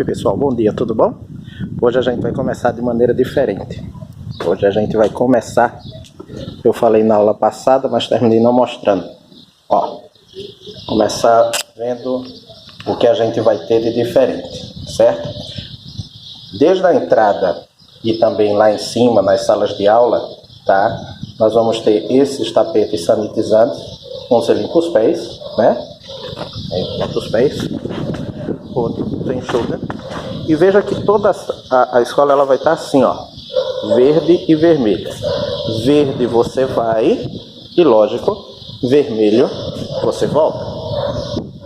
pessoal, bom dia, tudo bom? Hoje a gente vai começar de maneira diferente. Hoje a gente vai começar, eu falei na aula passada, mas terminei não mostrando. Ó, começar vendo o que a gente vai ter de diferente, certo? Desde a entrada e também lá em cima, nas salas de aula, tá? Nós vamos ter esses tapetes sanitizantes, um você limpa os pés, né? Limpa os pés. Outro tem enxuga. E veja que toda a escola ela vai estar assim, ó, verde e vermelho. Verde você vai e, lógico, vermelho você volta,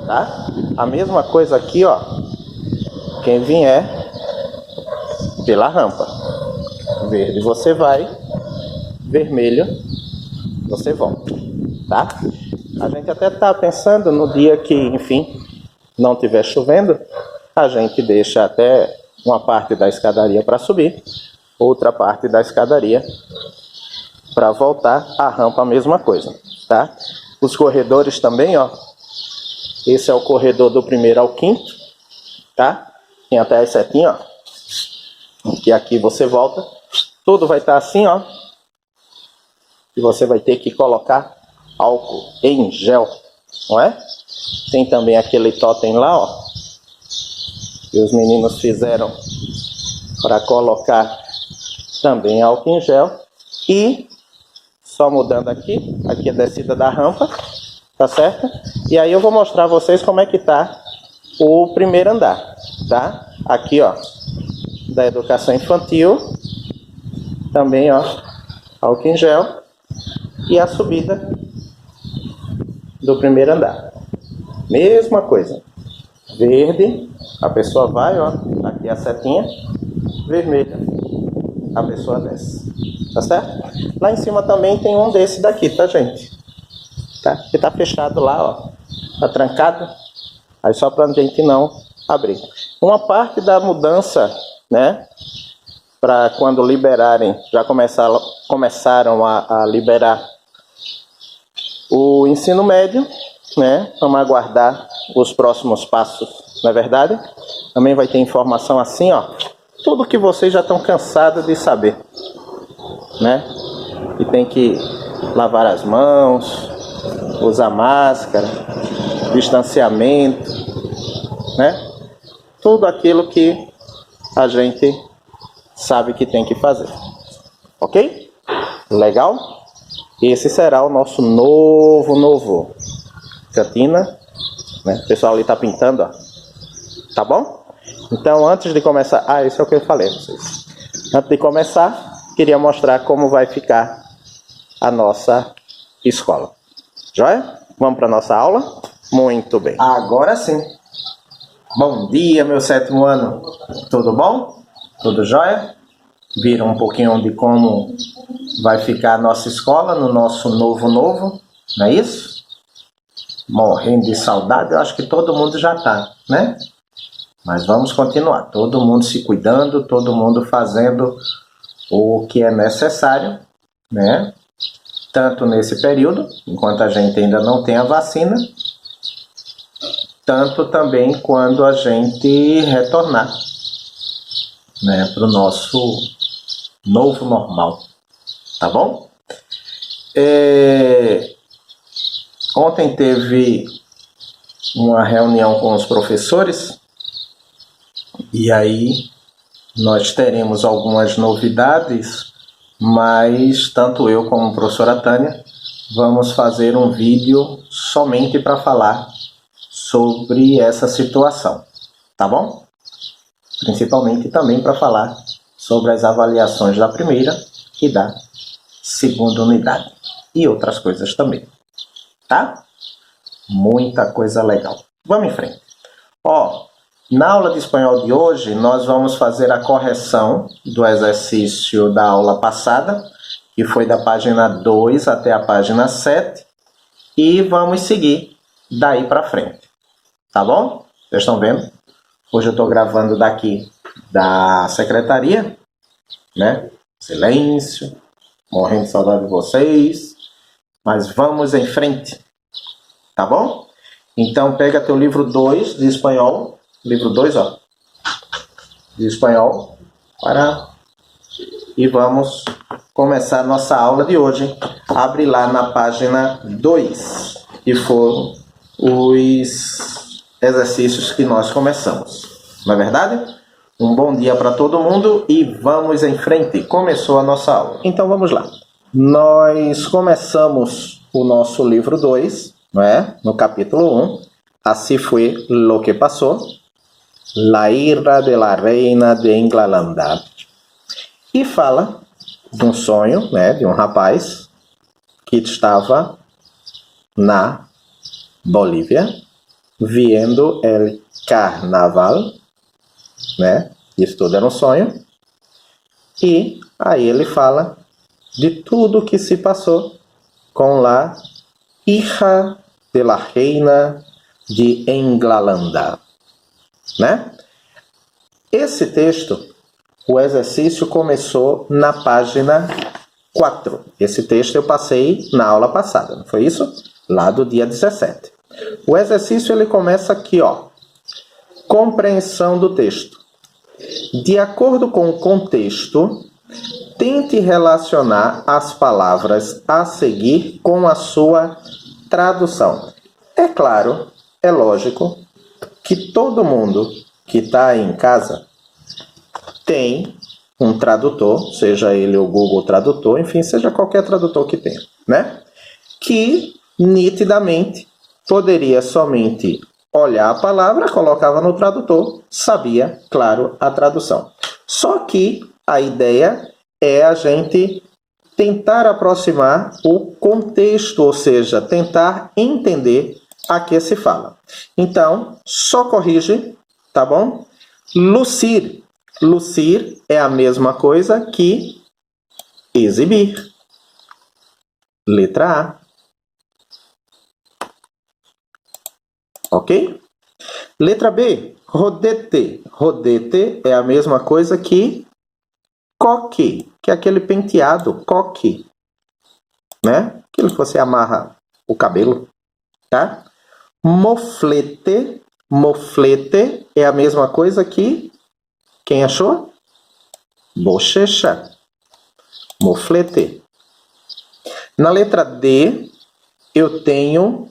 tá? A mesma coisa aqui, ó, quem vier pela rampa, verde você vai, vermelho você volta, tá? A gente até tá pensando no dia que, enfim, não estiver chovendo, a gente deixa até uma parte da escadaria para subir, outra parte da escadaria para voltar, a rampa a mesma coisa, tá? Os corredores também, ó, esse é o corredor do primeiro ao quinto, tá? Tem até as setinhas, ó, que aqui você volta, tudo vai estar assim, ó, e você vai ter que colocar álcool em gel, não é? Tem também aquele totem lá, ó, que os meninos fizeram para colocar também álcool em gel. E só mudando aqui é a descida da rampa, tá certo? E aí eu vou mostrar a vocês como é que tá o primeiro andar, tá? Aqui, ó, da educação infantil, também, ó, álcool em gel. E a subida do primeiro andar, mesma coisa, verde, a pessoa vai, ó, aqui a setinha, vermelha, a pessoa desce, tá certo? Lá em cima também tem um desse daqui, tá, gente? Tá? Que tá fechado lá, ó, tá trancado, aí só pra gente não abrir. Uma parte da mudança, né, para quando liberarem, já começaram a liberar o ensino médio, né? Vamos aguardar os próximos passos, não é verdade? Também vai ter informação assim, ó, tudo que vocês já estão cansados de saber, né? Que tem que lavar as mãos, usar máscara, distanciamento, né? Tudo aquilo que a gente sabe que tem que fazer, ok? Legal? Esse será o nosso novo cantina, né? O pessoal ali tá pintando, ó. Tá bom? Então, antes de começar... Ah, esse é o que eu falei a vocês. Antes de começar, queria mostrar como vai ficar a nossa escola. Joia? Vamos para nossa aula? Muito bem. Agora sim. Bom dia, meu sétimo ano. Tudo bom? Tudo jóia? Viram um pouquinho de como vai ficar a nossa escola no nosso novo, não é isso? Morrendo de saudade, eu acho que todo mundo já está, né? Mas vamos continuar, todo mundo se cuidando, todo mundo fazendo o que é necessário, né? Tanto nesse período, enquanto a gente ainda não tem a vacina, tanto também quando a gente retornar, né, para o nosso novo normal, tá bom? Ontem teve uma reunião com os professores e aí nós teremos algumas novidades, mas tanto eu como a professora Tânia vamos fazer um vídeo somente para falar sobre essa situação, tá bom? Principalmente também para falar sobre as avaliações da primeira e da segunda unidade e outras coisas também, tá? Muita coisa legal. Vamos em frente. Ó, na aula de espanhol de hoje, nós vamos fazer a correção do exercício da aula passada, que foi da página 2 até a página 7, e vamos seguir daí para frente, tá bom? Vocês estão vendo? Hoje eu estou gravando daqui da secretaria, né? Silêncio, morrendo de saudade de vocês, mas vamos em frente, tá bom? Então pega teu livro 2 de espanhol, livro 2, ó, de espanhol e vamos começar nossa aula de hoje. Abre lá na página 2, que foram os exercícios que nós começamos. Não é verdade? Um bom dia para todo mundo e vamos em frente. Começou a nossa aula. Então vamos lá. Nós começamos o nosso livro 2, não é? No capítulo 1. Así fue lo que pasó. La ira de la reina de Inglaterra. E fala de um sonho, né, de um rapaz que estava na Bolívia, vendo o carnaval, né? Isso tudo era um sonho. E aí ele fala de tudo que se passou com a hija de la reina de Inglaterra, né? Esse texto, o exercício começou na página 4. Esse texto eu passei na aula passada, não foi isso? Lá do dia 17. O exercício ele começa aqui, ó. Compreensão do texto. De acordo com o contexto, tente relacionar as palavras a seguir com a sua tradução. É claro, é lógico, que todo mundo que está aí em casa tem um tradutor, seja ele o Google Tradutor, enfim, seja qualquer tradutor que tenha, né? Que nitidamente poderia somente olhar a palavra, colocava no tradutor, sabia, claro, a tradução. Só que a ideia é a gente tentar aproximar o contexto, ou seja, tentar entender a que se fala. Então, só corrige, tá bom? Lucir. Lucir é a mesma coisa que exibir. Letra A. Ok? Letra B, rodete. Rodete é a mesma coisa que coque, que é aquele penteado, coque, né? Aquilo que você amarra o cabelo, tá? Moflete, moflete é a mesma coisa que, quem achou? Bochecha, moflete. Na letra D, eu tenho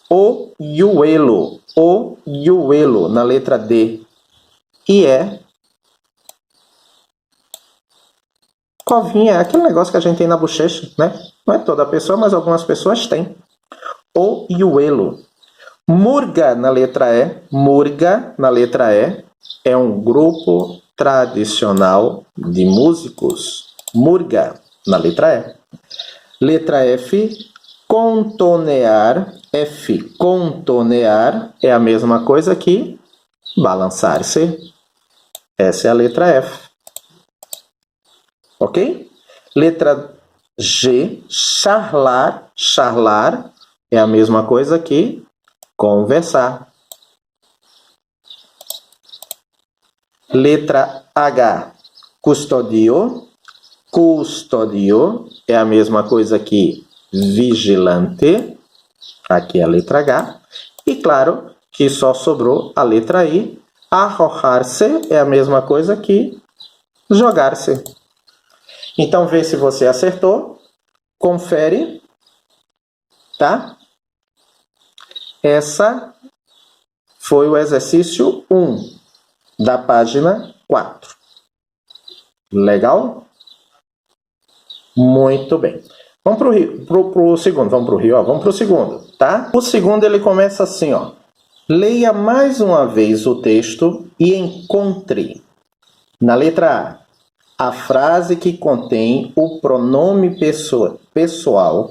Oyuelo na letra D. E é covinha, é aquele negócio que a gente tem na bochecha, né? Não é toda pessoa, mas algumas pessoas têm. Oyuelo. Murga na letra E. Murga na letra E é um grupo tradicional de músicos. Murga na letra E. Letra F. Contonear. F. Contonear é a mesma coisa que balançar-se. Essa é a letra F. Ok? Letra G. Charlar. Charlar é a mesma coisa que conversar. Letra H. Custodio. Custodio é a mesma coisa que vigilante. Aqui é a letra H. E claro que só sobrou a letra I. Arrojar-se é a mesma coisa que jogar-se. Então vê se você acertou. Confere. Tá? Essa foi o exercício 1 da página 4. Legal? Muito bem. Vamos pro segundo. Vamos pro Rio, ó. Vamos pro segundo, tá? O segundo ele começa assim, ó. Leia mais uma vez o texto e encontre na letra A frase que contém o pronome pessoal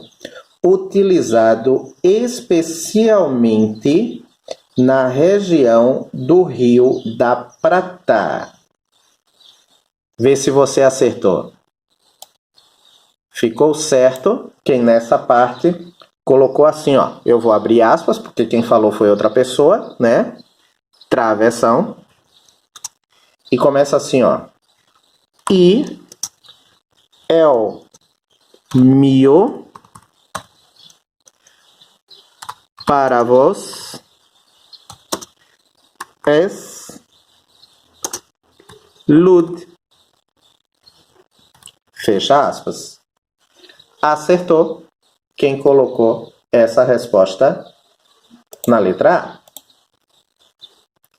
utilizado especialmente na região do Rio da Prata. Vê se você acertou. Ficou certo quem nessa parte colocou assim, ó. Eu vou abrir aspas, porque quem falou foi outra pessoa, né? Travessão. E começa assim, ó. E el mío para vos Es lud. Fecha aspas. Acertou quem colocou essa resposta na letra A.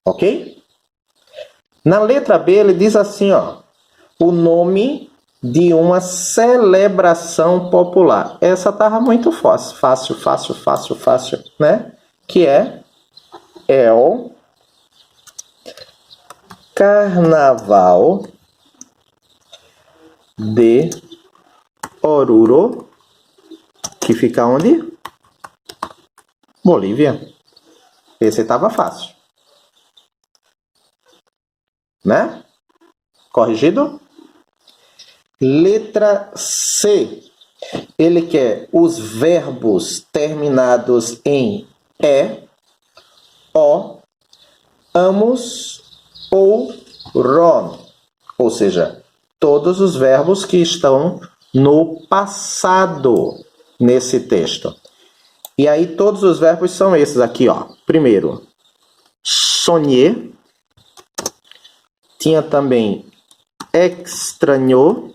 Ok? Na letra B ele diz assim, ó, o nome de uma celebração popular. Essa estava muito fácil, né? Que é o Carnaval de Oruro, que fica onde? Bolívia. Esse estava fácil. Né? Corrigido? Letra C. Ele quer os verbos terminados em E, O, amos ou ron. Ou seja, todos os verbos que estão no passado nesse texto. E aí todos os verbos são esses aqui, ó. Primeiro, sonhar. Tinha também extrañou.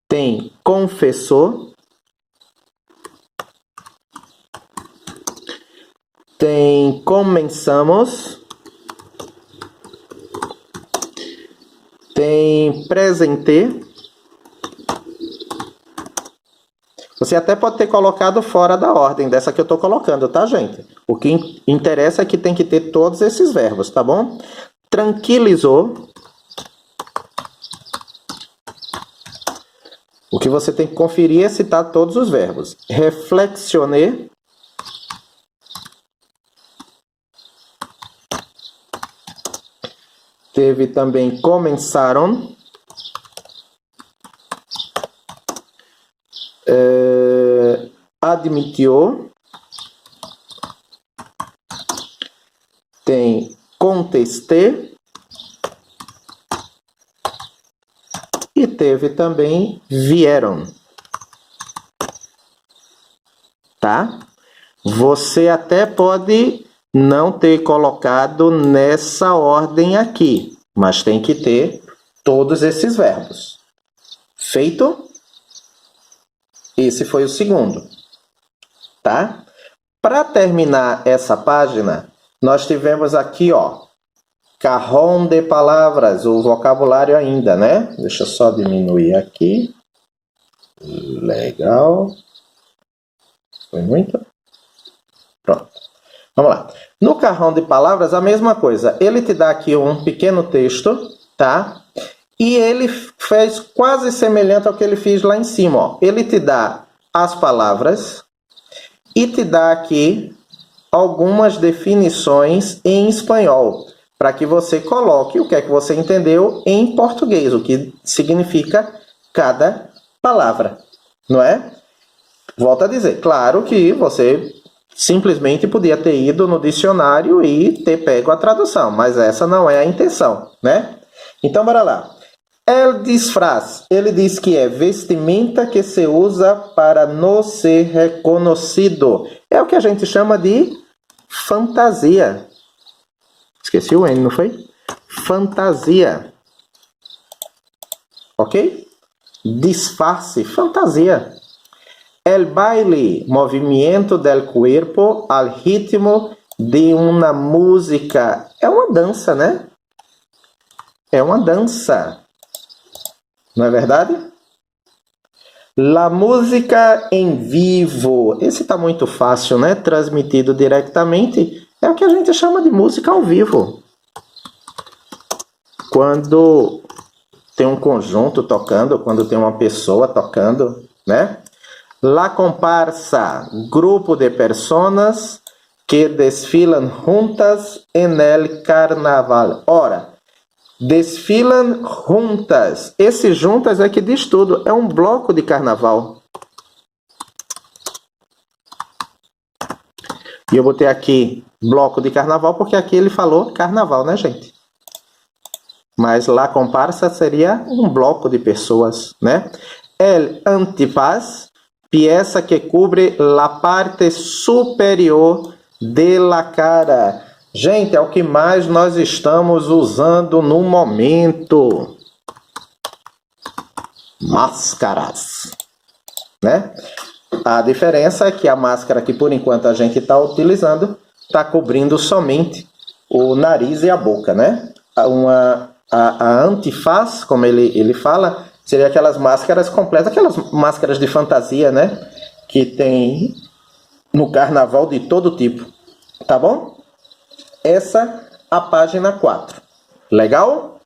Tem confessou. Tem comenzamos. Tem presente. Você até pode ter colocado fora da ordem dessa que eu estou colocando, tá, gente? O que interessa é que tem que ter todos esses verbos, tá bom? Tranquilizou. O que você tem que conferir é citar todos os verbos. Reflexioner. Teve também começaram. Admitiu. Tem contesté. E teve também vieram. Tá? Você até pode não ter colocado nessa ordem aqui, mas tem que ter todos esses verbos. Feito? Esse foi o segundo. Tá? Para terminar essa página, nós tivemos aqui, ó, cajón de palavras, o vocabulário ainda, né? Deixa eu só diminuir aqui. Legal. Foi muito? Pronto. Vamos lá. No cajón de palavras, a mesma coisa. Ele te dá aqui um pequeno texto, tá? E ele fez quase semelhante ao que ele fez lá em cima, ó. Ele te dá as palavras e te dá aqui algumas definições em espanhol, para que você coloque o que é que você entendeu em português, o que significa cada palavra, não é? Volto a dizer, claro que você simplesmente podia ter ido no dicionário e ter pego a tradução, mas essa não é a intenção, né? Então, bora lá. El disfraz, ele diz que é vestimenta que se usa para não ser reconhecido. É o que a gente chama de fantasia. Esqueci o N, não foi? Fantasia. Ok? Disfarce, fantasia. El baile, movimento del cuerpo al ritmo de uma música. É uma dança, né? É uma dança. Não é verdade? La música em vivo. Esse tá muito fácil, né? Transmitido diretamente. É o que a gente chama de música ao vivo. Quando tem um conjunto tocando, quando tem uma pessoa tocando, né? La comparsa, grupo de personas que desfilan juntas en el carnaval. Ora, desfilam juntas. Esse juntas é que diz tudo. É um bloco de carnaval. E eu botei aqui bloco de carnaval porque aqui ele falou carnaval, né, gente? Mas la comparsa seria um bloco de pessoas, né? El antifaz, pieza que cubre la parte superior de la cara. Gente, é o que mais nós estamos usando no momento. Máscaras, né? A diferença é que a máscara que por enquanto a gente está utilizando está cobrindo somente o nariz e a boca, né? A antifaz, como ele fala, seria aquelas máscaras completas, aquelas máscaras de fantasia, né? Que tem no carnaval de todo tipo, tá bom? Essa a página 4. Legal?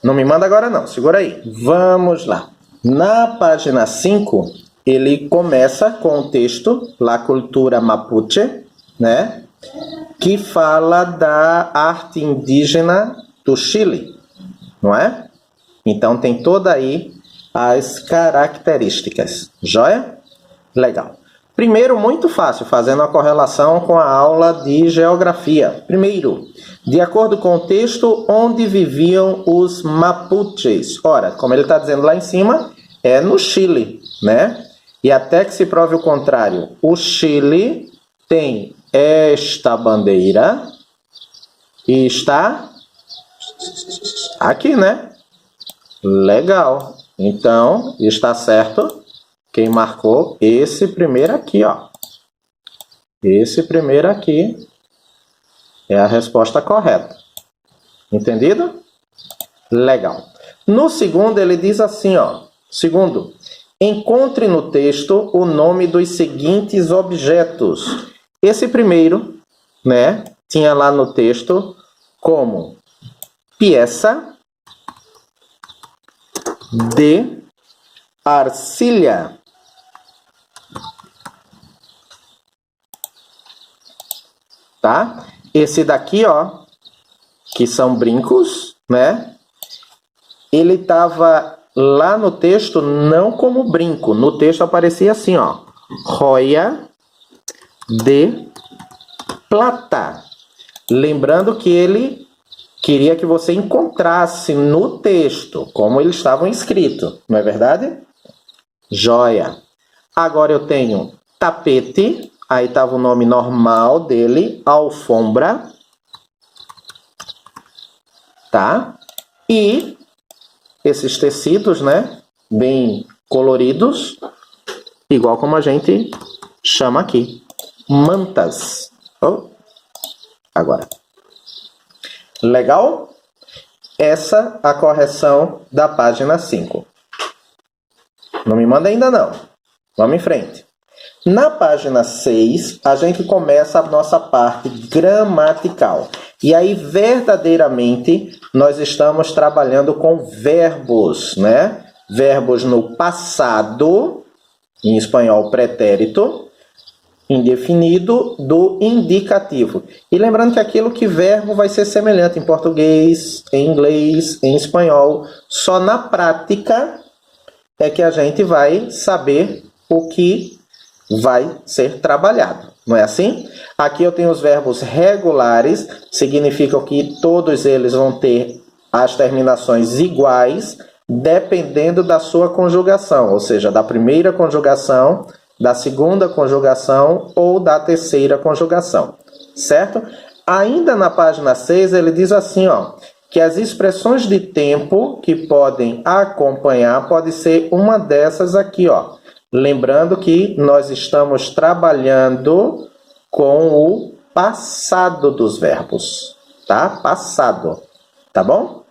Não me manda agora não, segura aí. Vamos lá. Na página 5, ele começa com o texto La Cultura Mapuche, né? Que fala da arte indígena do Chile, não é? Então tem toda aí as características. Joia? Legal. Primeiro, muito fácil, fazendo a correlação com a aula de geografia. Primeiro, de acordo com o texto, onde viviam os Mapuches? Ora, como ele está dizendo lá em cima, é no Chile, né? E até que se prove o contrário, o Chile tem esta bandeira e está aqui, né? Legal. Então, está certo. Quem marcou esse primeiro aqui, ó. Esse primeiro aqui é a resposta correta. Entendido? Legal. No segundo, ele diz assim, ó. Segundo, encontre no texto o nome dos seguintes objetos. Esse primeiro, né, tinha lá no texto como peça de arcilha. Tá? Esse daqui, ó, que são brincos, né? Ele estava lá no texto não como brinco. No texto aparecia assim, ó. Joia de plata. Lembrando que ele queria que você encontrasse no texto como eles estavam escritos. Não é verdade? Joia. Agora eu tenho tapete. Aí estava o nome normal dele, alfombra, tá? E esses tecidos, né, bem coloridos, igual como a gente chama aqui, mantas. Oh. Agora. Legal? Essa a correção da página 5. Não me manda ainda não. Vamos em frente. Na página 6, a gente começa a nossa parte gramatical. E aí, verdadeiramente, nós estamos trabalhando com verbos, né? Verbos no passado, em espanhol pretérito, indefinido, do indicativo. E lembrando que aquilo que verbo vai ser semelhante em português, em inglês, em espanhol. Só na prática é que a gente vai saber o que vai ser trabalhado, não é assim? Aqui eu tenho os verbos regulares, significam que todos eles vão ter as terminações iguais, dependendo da sua conjugação, ou seja, da primeira conjugação, da segunda conjugação ou da terceira conjugação, certo? Ainda na página 6, ele diz assim, ó, que as expressões de tempo que podem acompanhar pode ser uma dessas aqui, ó. Lembrando que nós estamos trabalhando com o passado dos verbos, tá? Passado, tá bom?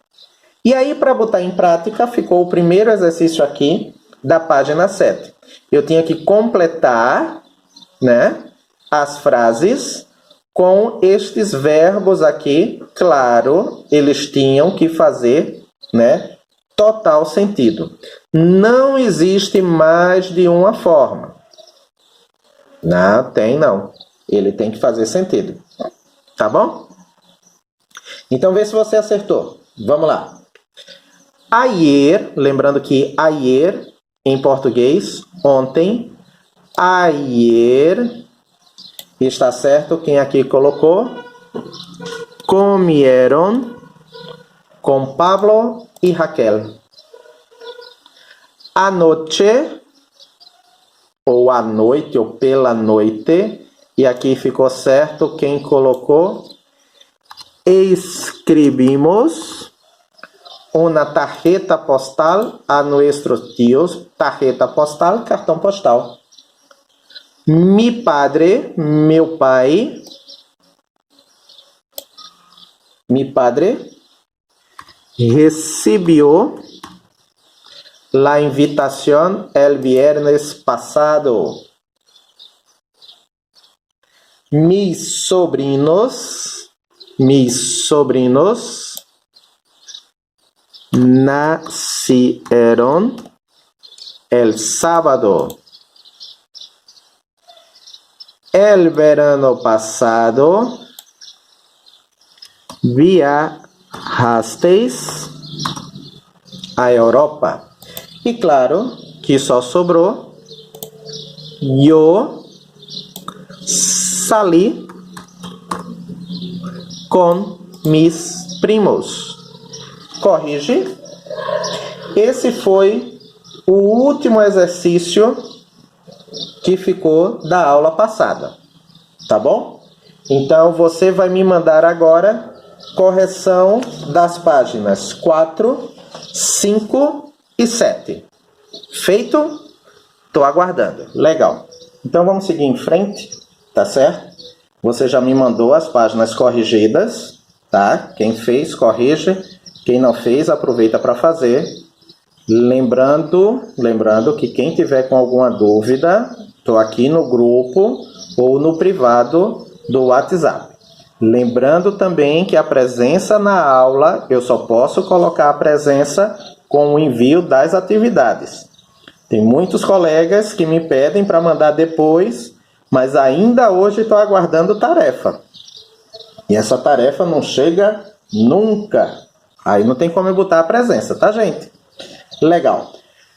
E aí, para botar em prática, ficou o primeiro exercício aqui da página 7. Eu tinha que completar, né, as frases com estes verbos aqui. Claro, eles tinham que fazer, né, total sentido. Não existe mais de uma forma. Não tem, não. Ele tem que fazer sentido. Tá bom? Então, vê se você acertou. Vamos lá. Ayer, lembrando que ayer, em português, ontem. Ayer, está certo? Quem aqui colocou? Comieron com Pablo e Raquel. Anoche, ou à noite, ou pela noite, E aqui ficou certo quem colocou. Escrevimos uma tarjeta postal a nossos tios. Tarjeta postal, cartão postal. Mi padre, meu pai. Mi padre recibió la invitación el viernes pasado. Mis sobrinos nacieron el sábado. El verano pasado viajasteis a Europa. E claro que só sobrou eu salí com mis primos. Corrige. Esse foi o último exercício que ficou da aula passada. Tá bom? Então, você vai me mandar agora correção das páginas 4, 5 e 7. Feito? Estou aguardando. Legal. Então, vamos seguir em frente, tá certo? Você já me mandou as páginas corrigidas, tá? Quem fez, corrige. Quem não fez, aproveita para fazer. Lembrando que quem tiver com alguma dúvida, estou aqui no grupo ou no privado do WhatsApp. Lembrando também que a presença na aula, eu só posso colocar a presença com o envio das atividades. Tem muitos colegas que me pedem para mandar depois, mas ainda hoje estou aguardando tarefa. E essa tarefa não chega nunca. Aí não tem como eu botar a presença, tá, gente? Legal.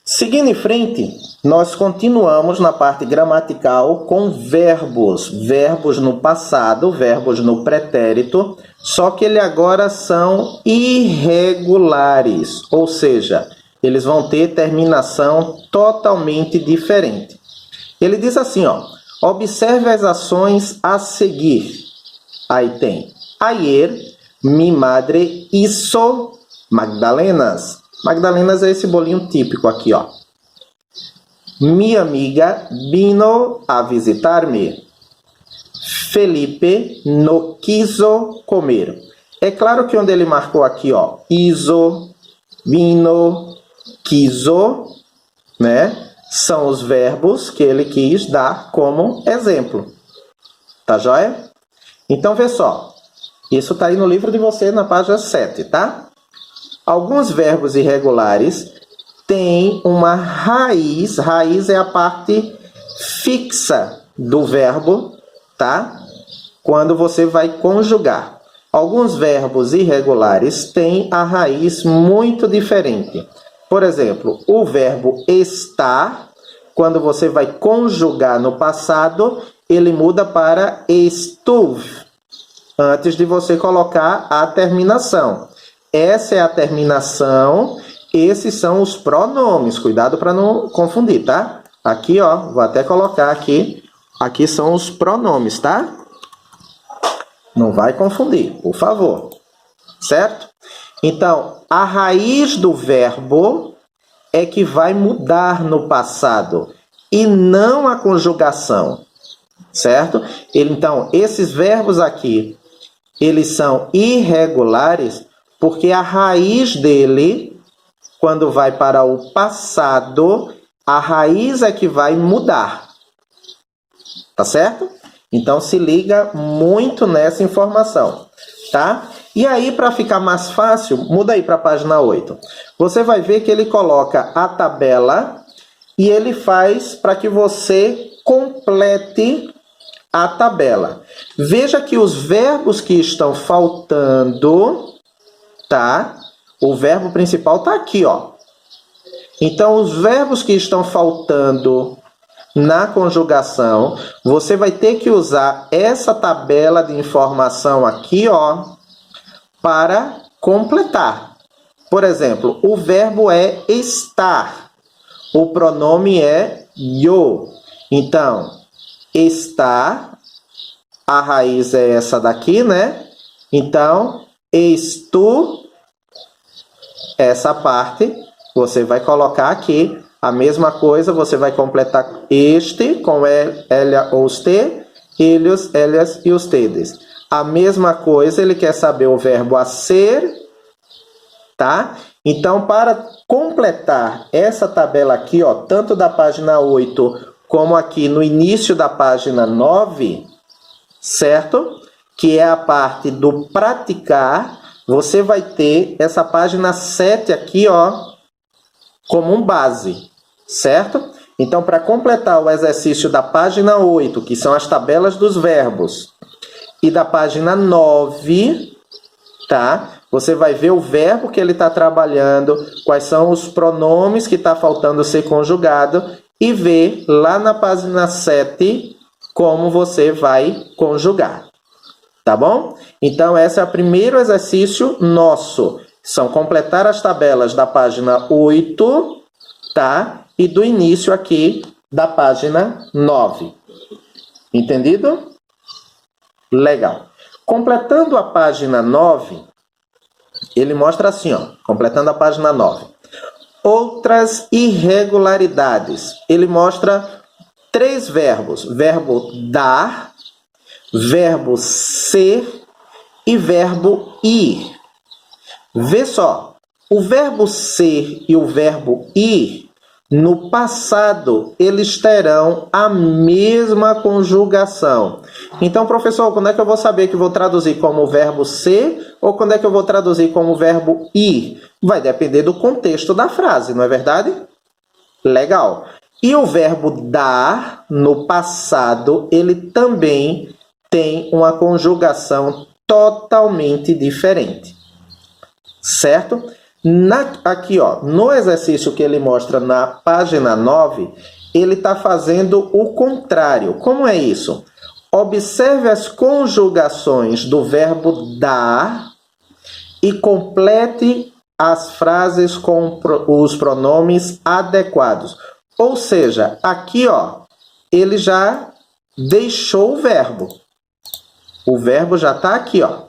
Seguindo em frente, nós continuamos na parte gramatical com verbos. Verbos no passado, verbos no pretérito, só que eles agora são irregulares, ou seja, eles vão ter terminação totalmente diferente. Ele diz assim, ó, observe as ações a seguir. Aí tem, ayer, mi madre hizo magdalenas. Magdalenas é esse bolinho típico aqui, ó. Mi amiga vino a visitar-me. Felipe no quiso comer. É claro que onde ele marcou aqui, ó, hizo, vino, quiso, né? São os verbos que ele quis dar como exemplo. Tá joia? Então, vê só. Isso tá aí no livro de você, na página 7, tá? Alguns verbos irregulares têm uma raiz. Raiz é a parte fixa do verbo, tá? Quando você vai conjugar. Alguns verbos irregulares têm a raiz muito diferente. Por exemplo, o verbo estar, quando você vai conjugar no passado, ele muda para estuve, antes de você colocar a terminação. Essa é a terminação, esses são os pronomes. Cuidado para não confundir, tá? Aqui, ó, vou até colocar aqui. Aqui são os pronomes, tá? Não vai confundir, por favor. Certo? Então, a raiz do verbo é que vai mudar no passado e não a conjugação. Certo? Então, esses verbos aqui, eles são irregulares porque a raiz dele, quando vai para o passado, a raiz é que vai mudar. Tá certo? Então, se liga muito nessa informação, tá? E aí, para ficar mais fácil, muda aí para a página 8. Você vai ver que ele coloca a tabela e ele faz para que você complete a tabela. Veja que os verbos que estão faltando, tá? O verbo principal tá aqui, ó. Então, os verbos que estão faltando na conjugação, você vai ter que usar essa tabela de informação aqui, ó, para completar. Por exemplo, o verbo é estar. O pronome é yo. Então, estar a raiz é essa daqui, né? Então, eis tu, essa parte, você vai colocar aqui. A mesma coisa, você vai completar este com ela ou os te, eles, elas e os tedes. A mesma coisa, ele quer saber o verbo a ser, tá? Então, para completar essa tabela aqui, ó, tanto da página 8 como aqui no início da página 9, certo? Que é a parte do praticar, você vai ter essa página 7 aqui, ó, como um base, certo? Então, para completar o exercício da página 8, que são as tabelas dos verbos, e da página 9, tá? Você vai ver o verbo que ele está trabalhando, quais são os pronomes que está faltando ser conjugado, e ver lá na página 7 como você vai conjugar. Tá bom? Então, esse é o primeiro exercício nosso. São completar as tabelas da página 8, tá? E do início aqui da página 9. Entendido? Legal. Completando a página 9, ele mostra assim, ó. Completando a página 9. Outras irregularidades. Ele mostra 3 verbos. Verbo dar, verbo ser e verbo ir. Vê só, o verbo ser e o verbo ir, no passado, eles terão a mesma conjugação. Então, professor, quando é que eu vou saber que vou traduzir como verbo ser ou quando é que eu vou traduzir como verbo ir? Vai depender do contexto da frase, não é verdade? Legal. E o verbo dar, no passado, ele também tem uma conjugação totalmente diferente. Certo? Aqui, ó, no exercício que ele mostra na página 9, ele está fazendo o contrário. Como é isso? Observe as conjugações do verbo dar e complete as frases com os pronomes adequados. Ou seja, aqui, ó, ele já deixou o verbo. O verbo já está aqui, ó.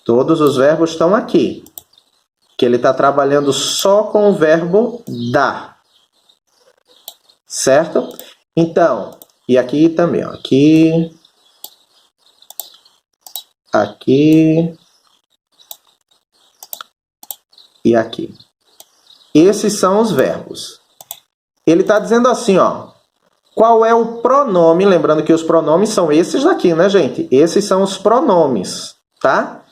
Todos os verbos estão aqui. Que ele está trabalhando só com o verbo dar. Certo? Então, e aqui também, ó. Aqui. Aqui. E aqui. Esses são os verbos. Ele está dizendo assim, ó. Qual é o pronome? Lembrando que os pronomes são esses daqui, né, gente? Esses são os pronomes, tá?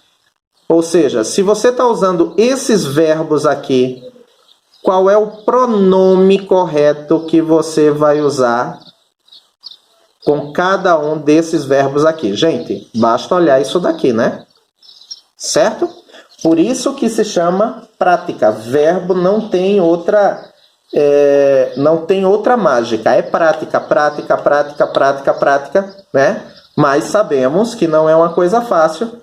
Ou seja, se você está usando esses verbos aqui, qual é o pronome correto que você vai usar com cada um desses verbos aqui? Gente, basta olhar isso daqui, né? Certo? Por isso que se chama prática. Verbo não tem outra mágica. É prática, prática, prática, prática, prática, né? Mas sabemos que não é uma coisa fácil.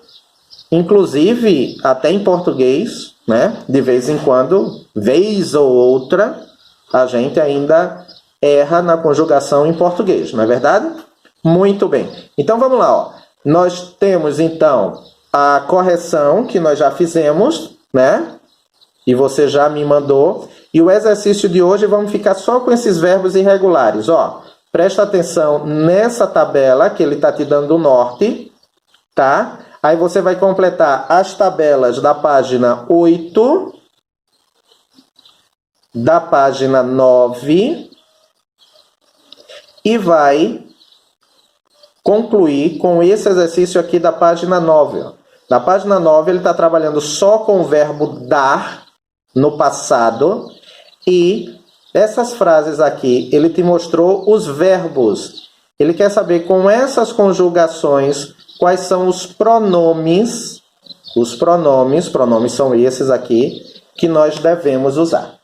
Inclusive, até em português, né? De vez em quando, vez ou outra, a gente ainda erra na conjugação em português, não é verdade? Muito bem. Então, vamos lá, ó. Nós temos, então, a correção que nós já fizemos, né? E você já me mandou. E o exercício de hoje, vamos ficar só com esses verbos irregulares, ó. Presta atenção nessa tabela que ele está te dando o norte, tá? Aí você vai completar as tabelas da página 8, da página 9 e vai concluir com esse exercício aqui da página 9. Ó. Na página 9 ele está trabalhando só com o verbo dar no passado e essas frases aqui ele te mostrou os verbos. Ele quer saber com essas conjugações quais são os pronomes. Os pronomes são esses aqui que nós devemos usar.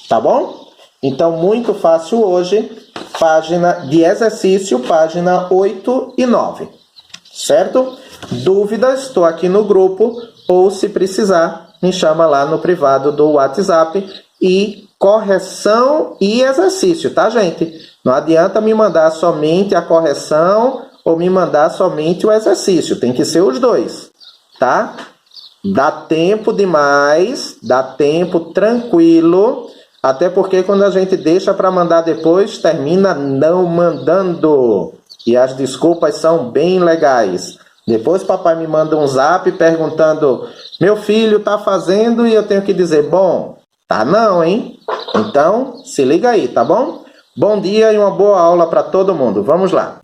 Tá bom? Então, muito fácil hoje. Página de exercício, página 8 e 9. Certo? Dúvidas? Estou aqui no grupo. Ou, se precisar, me chama lá no privado do WhatsApp e correção e exercício, tá, gente? Não adianta me mandar somente a correção ou me mandar somente o exercício. Tem que ser os dois, tá? Dá tempo demais, dá tempo tranquilo, até porque quando a gente deixa para mandar depois, termina não mandando. E as desculpas são bem legais. Depois papai me manda um zap perguntando: meu filho tá fazendo? E eu tenho que dizer: bom, tá não, hein? Então, se liga aí, tá bom? Bom dia e uma boa aula para todo mundo. Vamos lá.